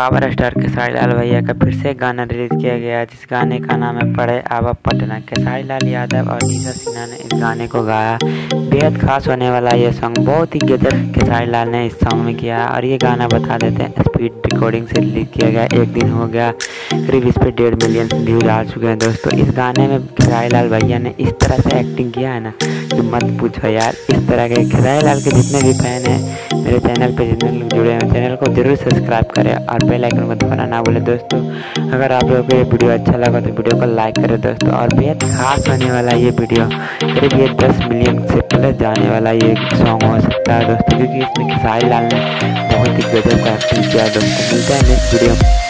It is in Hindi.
पावर स्टार खेसारी लाल भैया का फिर से गाना रिलीज किया गया, जिस गाने का नाम है पढ़े आवा पटना। खेसारी लाल यादव और निशा सिन्हा ने इस गाने को गाया। बेहद खास होने वाला ये सॉन्ग, बहुत ही गजब खेसारी लाल ने इस सॉन्ग में किया। और ये गाना बता देते हैं स्पीड रिकॉर्डिंग से रिलीज किया गया, एक दिन हो गया, करीब इस पर 1.5 मिलियन व्यूज आ चुके हैं दोस्तों। इस गाने में खेसारी लाल भैया ने इस तरह से एक्टिंग किया है ना कि मत पूछो यार। इस तरह के खेसारी लाल के जितने भी फैन हैं मेरे चैनल पे, जितने लोग जुड़े हैं, चैनल को जरूर सब्सक्राइब करें और बेल आइकन को दबाना ना भूलें दोस्तों। अगर आप लोगों को ये वीडियो अच्छा लगा तो वीडियो को लाइक करें दोस्तों। और बेहद खास होने वाला ये वीडियो, करीब ये 10 मिलियन से प्लस जाने वाला ये सॉन्ग हो सकता है दोस्तों, क्योंकि इसमें खेसारी लाल ने बहुत ही गजब का एक्टिंग किया है दोस्तों। मिलते हैं नेक्स्ट वीडियो।